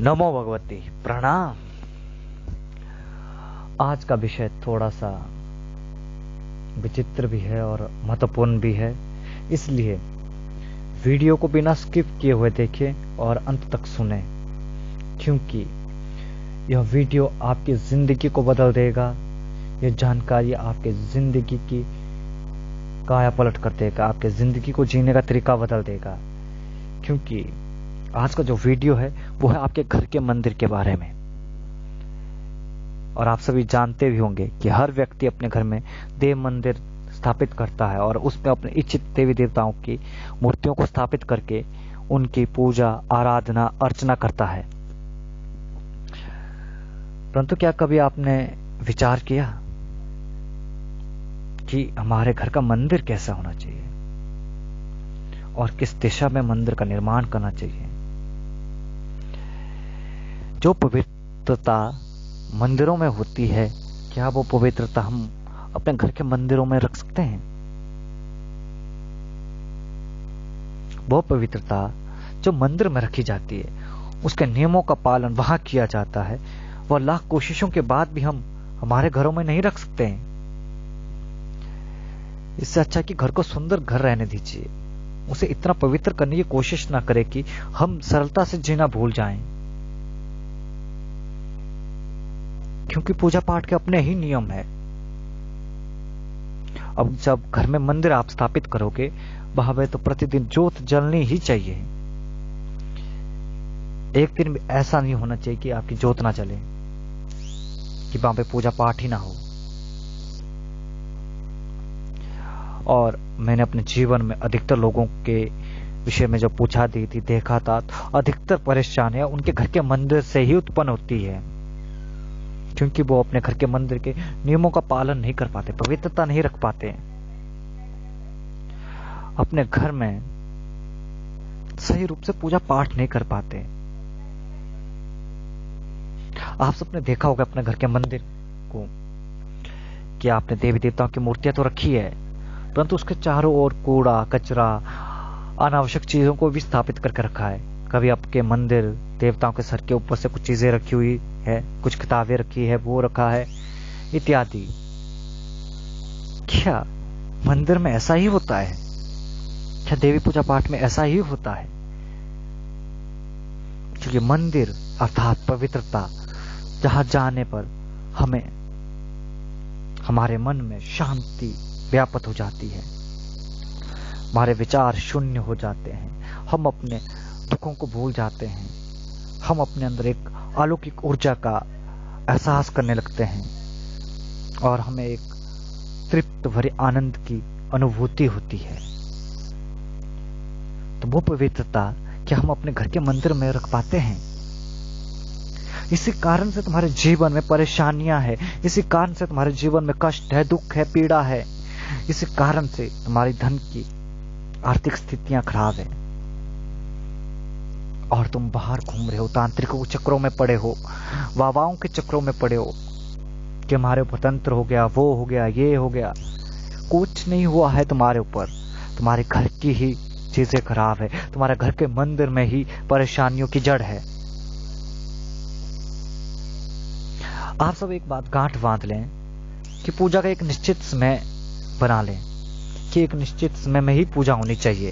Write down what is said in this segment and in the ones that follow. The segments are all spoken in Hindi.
नमो भगवती। प्रणाम। आज का विषय थोड़ा सा विचित्र भी है और महत्वपूर्ण भी है, इसलिए वीडियो को बिना स्किप किए हुए देखें और अंत तक सुने, क्योंकि यह वीडियो आपकी जिंदगी को बदल देगा। यह जानकारी आपके जिंदगी की काया पलट कर देगा, आपके जिंदगी को जीने का तरीका बदल देगा। क्योंकि आज का जो वीडियो है वो है आपके घर के मंदिर के बारे में। और आप सभी जानते भी होंगे कि हर व्यक्ति अपने घर में देव मंदिर स्थापित करता है और उसमें अपने इच्छित देवी देवताओं की मूर्तियों को स्थापित करके उनकी पूजा, आराधना, अर्चना करता है। परंतु क्या कभी आपने विचार किया कि हमारे घर का मंदिर कैसा होना चाहिए और किस दिशा में मंदिर का निर्माण करना चाहिए? जो पवित्रता मंदिरों में होती है, क्या वो पवित्रता हम अपने घर के मंदिरों में रख सकते हैं? वो पवित्रता जो मंदिर में रखी जाती है, उसके नियमों का पालन वहां किया जाता है, वह लाख कोशिशों के बाद भी हम हमारे घरों में नहीं रख सकते हैं। इससे अच्छा कि घर को सुंदर घर रहने दीजिए, उसे इतना पवित्र करने की कोशिश ना करें कि हम सरलता से जीना भूल जाएं। क्योंकि पूजा पाठ के अपने ही नियम है। अब जब घर में मंदिर आप स्थापित करोगे, वहां पे तो प्रतिदिन ज्योत जलनी ही चाहिए। एक दिन भी ऐसा नहीं होना चाहिए कि आपकी ज्योत ना जले, कि वहां पे पूजा पाठ ही ना हो। और मैंने अपने जीवन में अधिकतर लोगों के विषय में जो पूछा दी थी, देखा था, अधिकतर परेशानियां उनके घर के मंदिर से ही उत्पन्न होती है। क्योंकि वो अपने घर के मंदिर के नियमों का पालन नहीं कर पाते, पवित्रता नहीं रख पाते, अपने घर में सही रूप से पूजा पाठ नहीं कर पाते। आप सबने देखा होगा अपने घर के मंदिर को कि आपने देवी देवताओं की मूर्तियां तो रखी है, परंतु उसके चारों ओर कूड़ा, कचरा, अनावश्यक चीजों को भी स्थापित करके रखा है। कभी आपके मंदिर देवताओं के सर के ऊपर से कुछ चीजें रखी हुई है, कुछ किताबें रखी है, वो रखा है, इत्यादि। क्या मंदिर में ऐसा ही होता है? क्या देवी पूजा पाठ में ऐसा ही होता है? क्योंकि मंदिर अर्थात पवित्रता, जहां जाने पर हमें हमारे मन में शांति व्याप्त हो जाती है, हमारे विचार शून्य हो जाते हैं, हम अपने दुखों को भूल जाते हैं, हम अपने अंदर एक अलौकिक ऊर्जा का एहसास करने लगते हैं और हमें एक तृप्त भरे आनंद की अनुभूति होती है। तो वो पवित्रता क्या हम अपने घर के मंदिर में रख पाते हैं? इसी कारण से तुम्हारे जीवन में परेशानियां हैं, इसी कारण से तुम्हारे जीवन में कष्ट है, दुख है, पीड़ा है, इसी कारण से तुम्हारी धन की आर्थिक स्थितियां खराब है और तुम बाहर घूम रहे हो, तांत्रिकों के चक्रों में पड़े हो, वावाओं के चक्रों में पड़े हो कि हमारे ऊपर तंत्र हो गया, वो हो गया, ये हो गया। कुछ नहीं हुआ है तुम्हारे ऊपर, तुम्हारे घर की ही चीजें खराब है, तुम्हारे घर के मंदिर में ही परेशानियों की जड़ है। आप सब एक बात गांठ बांध लें कि पूजा का एक निश्चित समय बना लें कि एक निश्चित समय में ही पूजा होनी चाहिए।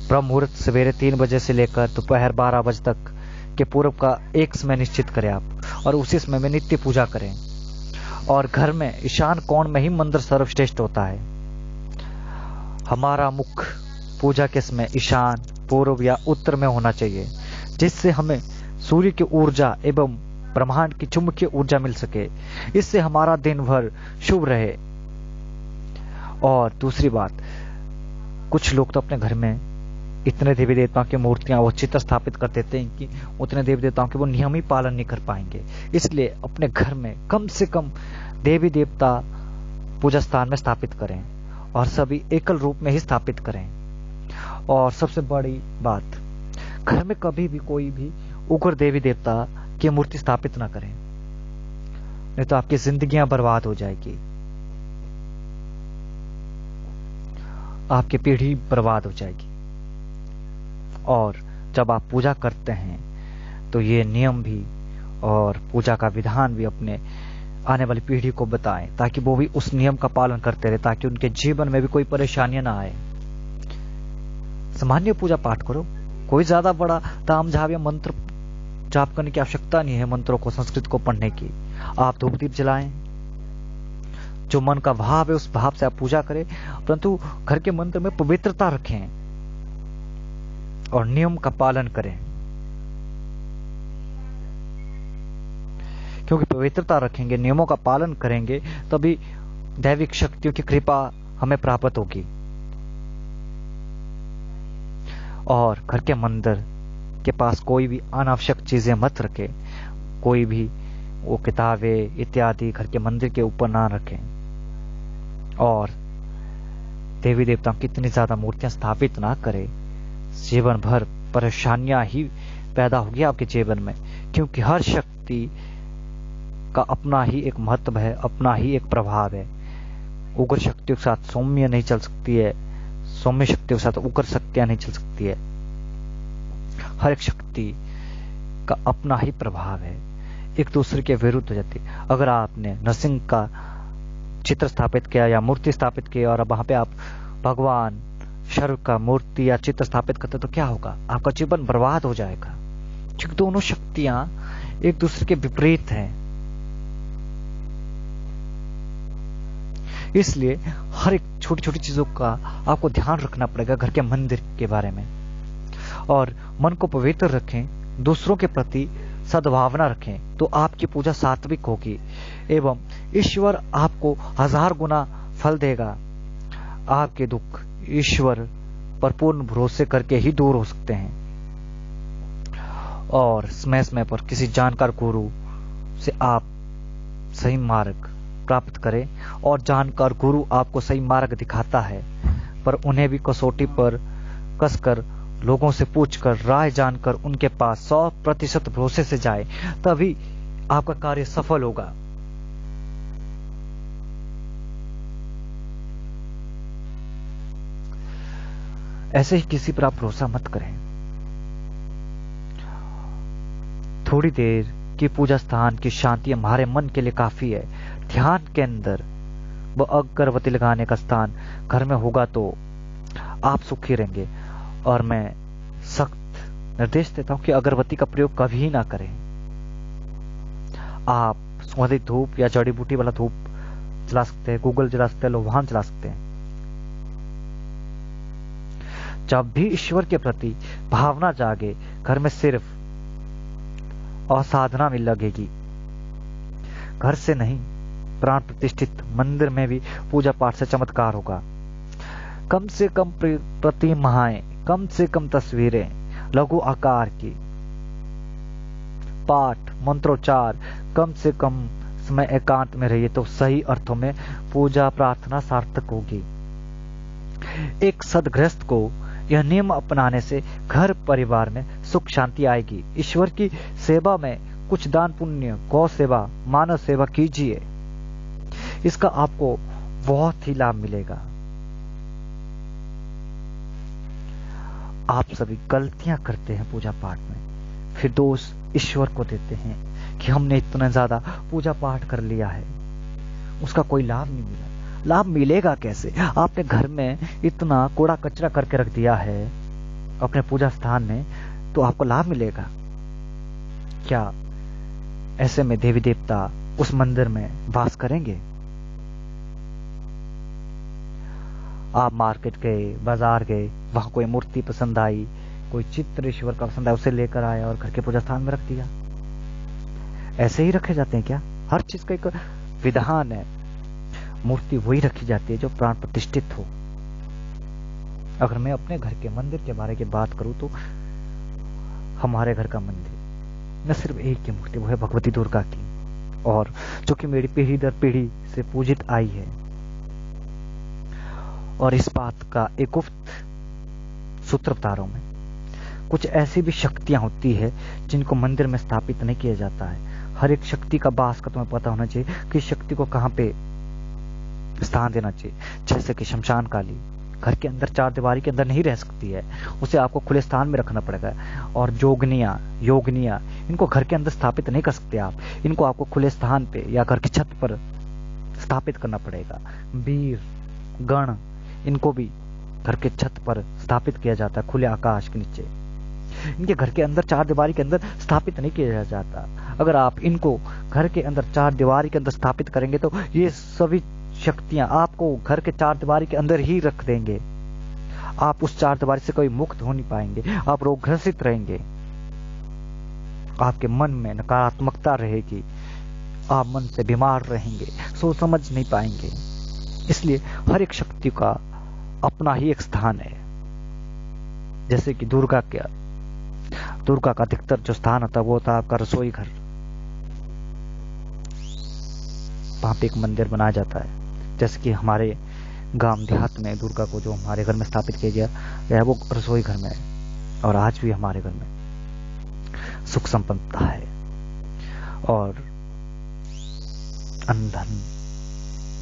ब्रह्म मुहूर्त सवेरे 3 बजे से लेकर दोपहर 12 बजे तक के पूर्व का एक समय निश्चित करें आप, और उसी समय में नित्य पूजा करें। और घर में ईशान कोण में ही मंदिर सर्वश्रेष्ठ होता है। हमारा मुख पूजा के समय ईशान, पूर्व या उत्तर में होना चाहिए, जिससे हमें सूर्य की ऊर्जा एवं ब्रह्मांड की चुंबकीय ऊर्जा मिल सके, इससे हमारा दिन भर शुभ रहे। और दूसरी बात, कुछ लोग तो अपने घर में इतने देवी देवताओं की मूर्तियां वो चित्र स्थापित कर देते हैं कि उतने देवी देवताओं के वो नियम ही पालन नहीं कर पाएंगे। इसलिए अपने घर में कम से कम देवी देवता पूजा स्थान में स्थापित करें और सभी एकल रूप में ही स्थापित करें। और सबसे बड़ी बात, घर में कभी भी कोई भी उग्र देवी देवता की मूर्ति स्थापित ना करें, नहीं तो आपकी जिंदगियां बर्बाद हो जाएगी, आपकी पीढ़ी बर्बाद हो जाएगी। और जब आप पूजा करते हैं तो ये नियम भी और पूजा का विधान भी अपने आने वाली पीढ़ी को बताएं, ताकि वो भी उस नियम का पालन करते रहे, ताकि उनके जीवन में भी कोई परेशानियां ना आए। सामान्य पूजा पाठ करो, कोई ज्यादा बड़ा ताम झाम या मंत्र जाप करने की आवश्यकता नहीं है। मंत्रों को, संस्कृत को पढ़ने की आप धूप दीप जलाएं, जो मन का भाव है उस भाव से आप पूजा करें, परंतु घर के मंदिर में पवित्रता रखें और नियम का पालन करें, क्योंकि पवित्रता रखेंगे, नियमों का पालन करेंगे, तभी दैविक शक्तियों की कृपा हमें प्राप्त होगी। और घर के मंदिर के पास कोई भी अनावश्यक चीजें मत रखें, कोई भी वो किताबें इत्यादि घर के मंदिर के ऊपर ना रखें, और देवी देवताओं की इतनी ज्यादा मूर्तियां स्थापित ना करें। जीवन भर परेशानियां ही पैदा होगी आपके जीवन में, क्योंकि हर शक्ति का अपना ही एक महत्व है, अपना ही एक प्रभाव है। उग्र शक्तियों के साथ सौम्य नहीं चल सकती है, सौम्य शक्तियों के साथ उग्र शक्तियां नहीं चल सकती है। हर एक शक्ति का अपना ही प्रभाव है, एक दूसरे के विरुद्ध हो जाती है। अगर आपने नरसिंह का चित्र स्थापित किया या मूर्ति स्थापित की और अब वहां पे आप भगवान शर्व का मूर्ति या चित्र स्थापित करते तो क्या होगा? आपका जीवन बर्बाद हो जाएगा, क्योंकि दोनों शक्तियां एक दूसरे के विपरीत हैं। इसलिए हर एक छोटी छोटी चीजों का आपको ध्यान रखना पड़ेगा घर के मंदिर के बारे में, और मन को पवित्र रखें, दूसरों के प्रति सद्भावना रखें, तो आपकी पूजा सात्विक होगी एवं ईश्वर आपको 1000 गुना फल देगा। आपके दुख ईश्वर पर पूर्ण भरोसे करके ही दूर हो सकते हैं, और समय समय पर किसी जानकार गुरु से आप सही मार्ग प्राप्त करें। और जानकार गुरु आपको सही मार्ग दिखाता है, पर उन्हें भी कसौटी पर कसकर लोगों से पूछकर राय जानकर उनके पास 100% भरोसे से जाए, तभी आपका कार्य सफल होगा। ऐसे ही किसी पर आप भरोसा मत करें। थोड़ी देर की पूजा स्थान की शांति हमारे मन के लिए काफी है। ध्यान के अंदर वो अगरबत्ती लगाने का स्थान घर में होगा तो आप सुखी रहेंगे, और मैं सख्त निर्देश देता हूं कि अगरबत्ती का प्रयोग कभी ना करें। आप सुगंधित धूप या जड़ी बूटी वाला धूप जला सकते हैं, गूगल जला सकते हैं, लोहान जला सकते हैं। जब भी ईश्वर के प्रति भावना जागे, घर में सिर्फ असाधना में लगेगी। घर से नहीं, प्राण प्रतिष्ठित मंदिर में भी पूजा पाठ से चमत्कार होगा। कम से कम प्रतिमाएं, कम से कम तस्वीरें, लघु आकार की, पाठ मंत्रोच्चार, कम से कम समय एकांत में रहिए तो सही अर्थों में पूजा प्रार्थना सार्थक होगी। एक सदगृहस्थ को यह नियम अपनाने से घर परिवार में सुख शांति आएगी। ईश्वर की सेवा में कुछ दान पुण्य, गौ सेवा, मानव सेवा कीजिए, इसका आपको बहुत ही लाभ मिलेगा। आप सभी गलतियां करते हैं पूजा पाठ में, फिर दोष ईश्वर को देते हैं कि हमने इतना ज्यादा पूजा पाठ कर लिया है, उसका कोई लाभ नहीं मिला। लाभ मिलेगा कैसे? आपने घर में इतना कूड़ा कचरा करके रख दिया है अपने पूजा स्थान में, तो आपको लाभ मिलेगा क्या? ऐसे में देवी देवता उस मंदिर में वास करेंगे? आप मार्केट गए, बाजार गए, वहां कोई मूर्ति पसंद आई, कोई चित्र ईश्वर का पसंद आया, उसे लेकर आया और घर के पूजा स्थान में रख दिया। ऐसे ही रखे जाते हैं क्या? हर चीज का एक विधान है। मूर्ति वही रखी जाती है जो प्राण प्रतिष्ठित हो। अगर मैं अपने घर के मंदिर के बारे की बात करूं तो हमारे घर का मंदिर न सिर्फ एक ही मूर्ति, वो है भगवती दुर्गा की, और जो कि मेरी पीढ़ी दर पीढ़ी से पूजित आई है। और इस बात का एक गुप्त सूत्र बता रहा हूं मैं। कुछ ऐसी भी शक्तियां होती है जिनको मंदिर में स्थापित नहीं किया जाता है। हर एक शक्ति का वास का तुम्हें पता होना चाहिए कि शक्ति को कहां पे स्थान देना चाहिए। जैसे कि शमशान काली, घर के अंदर चार दीवारी के अंदर नहीं रह सकती है, उसे आपको खुले स्थान में रखना पड़ेगा। और योगनिया इनको घर के अंदर स्थापित नहीं कर सकते आप, इनको आपको खुले स्थान पे या घर की छत पर स्थापित करना पड़ेगा। वीर गण इनको भी घर के छत पर स्थापित किया जाता है, खुले आकाश के नीचे। इनके घर के अंदर चार दीवारी के अंदर स्थापित नहीं किया जाता। अगर आप इनको घर के अंदर चार दीवारी के अंदर स्थापित करेंगे तो ये सभी शक्तियां आपको घर के चार दीवारी के अंदर ही रख देंगे। आप उस चार दीवारी से कभी मुक्त हो नहीं पाएंगे, आप रोगग्रसित रहेंगे, आपके मन में नकारात्मकता रहेगी, आप मन से बीमार रहेंगे, सोच समझ नहीं पाएंगे। इसलिए हर एक शक्ति का अपना ही एक स्थान है। जैसे कि दुर्गा का अधिकतर जो स्थान होता है वो होता है आपका रसोई घर। वहां पे एक मंदिर बनाया जाता है। जैसे कि हमारे गांव देहात में दुर्गा को जो हमारे घर में स्थापित किया गया है वो रसोई घर में है। और आज भी हमारे घर में सुख संपन्नता है और अन्न धन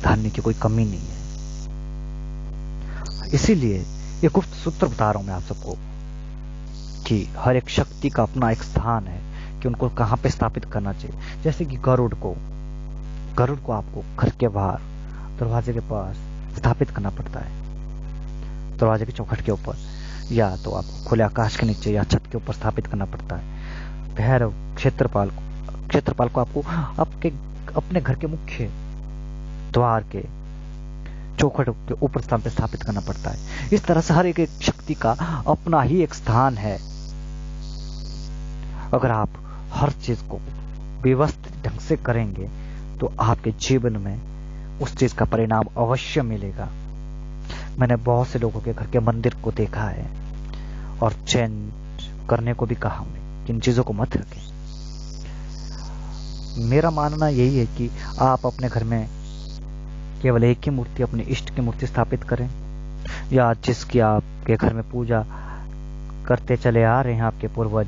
धान्य की कोई कमी नहीं है। इसीलिए ये गुप्त सूत्र बता रहा हूं मैं आप सबको कि हर एक शक्ति का अपना एक स्थान है कि उनको कहां पे स्थापित करना चाहिए। जैसे कि गरुड़ को आपको घर के बाहर दरवाजे के पास स्थापित करना पड़ता है, दरवाजे के चौखट के ऊपर, या तो आपको खुले आकाश के नीचे या छत के ऊपर स्थापित करना पड़ता है। भैरव क्षेत्रपाल को आपको अपने घर के मुख्य द्वार के चौखट के ऊपर स्थान पे स्थापित करना पड़ता है। इस तरह से हर एक शक्ति का अपना ही एक स्थान है। अगर आप हर चीज को व्यवस्थित ढंग से करेंगे तो आपके जीवन में उस चीज का परिणाम अवश्य मिलेगा। मैंने बहुत से लोगों के घर के मंदिर को देखा है और चेंज करने को भी कहा हूं कि इन चीजों को मत रखें। मेरा मानना यही है कि आप अपने घर में केवल एक ही मूर्ति, अपने इष्ट की मूर्ति स्थापित करें, या जिसकी आपके घर में पूजा करते चले आ रहे हैं, आपके पूर्वज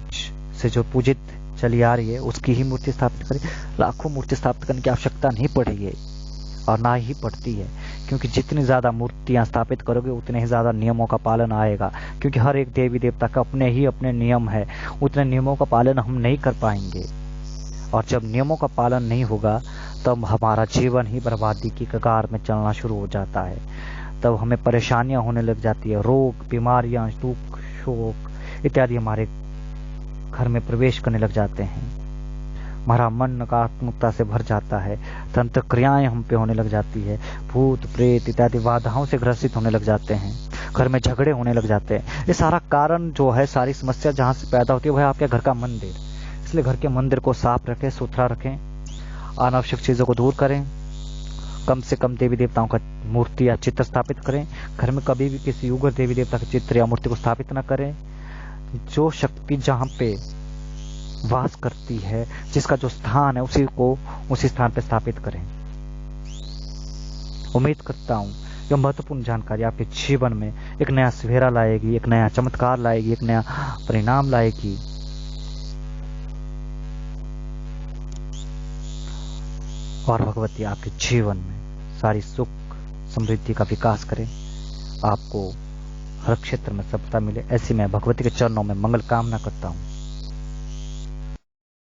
से जो पूजित चली आ रही है उसकी ही मूर्ति स्थापित करें। लाखों मूर्ति स्थापित करने की आवश्यकता नहीं पड़ेगी और ना ही पड़ती है, क्योंकि जितनी ज्यादा मूर्तियां स्थापित करोगे उतने ही ज्यादा नियमों का पालन आएगा। क्योंकि हर एक देवी देवता का अपने नियम है, उतने नियमों का पालन हम नहीं कर पाएंगे। और जब नियमों का पालन नहीं होगा तब हमारा जीवन ही बर्बादी की कगार में चलना शुरू हो जाता है। तब हमें परेशानियां होने लग जाती है, रोग, बीमारियां, दुख, शोक इत्यादि हमारे घर में प्रवेश करने लग जाते हैं। हमारा मन नकारात्मकता से भर जाता है, तंत्र क्रियाएं हम पे होने लग जाती है, भूत प्रेत इत्यादि बाधाओं से ग्रसित होने लग जाते हैं, घर में झगड़े होने लग जाते हैं। ये सारा कारण जो है, सारी समस्या जहां से पैदा होती है वह है आपके घर का मंदिर। इसलिए घर के मंदिर को साफ रखें, सुथरा रखें, अनावश्यक चीजों को दूर करें, कम से कम देवी देवताओं का मूर्ति या चित्र स्थापित करें। घर में कभी भी किसी उग्र देवी देवता के चित्र या मूर्ति को स्थापित न करें। जो शक्ति जहां पे वास करती है, जिसका जो स्थान है उसी स्थान पे स्थापित करें। उम्मीद करता हूं यह महत्वपूर्ण जानकारी आपके जीवन में एक नया सवेरा लाएगी, एक नया चमत्कार लाएगी, एक नया परिणाम लाएगी। और भगवती आपके जीवन में सारी सुख समृद्धि का विकास करें, आपको हर क्षेत्र में सफलता मिले, ऐसी मैं भगवती के चरणों में मंगल कामना करता हूं।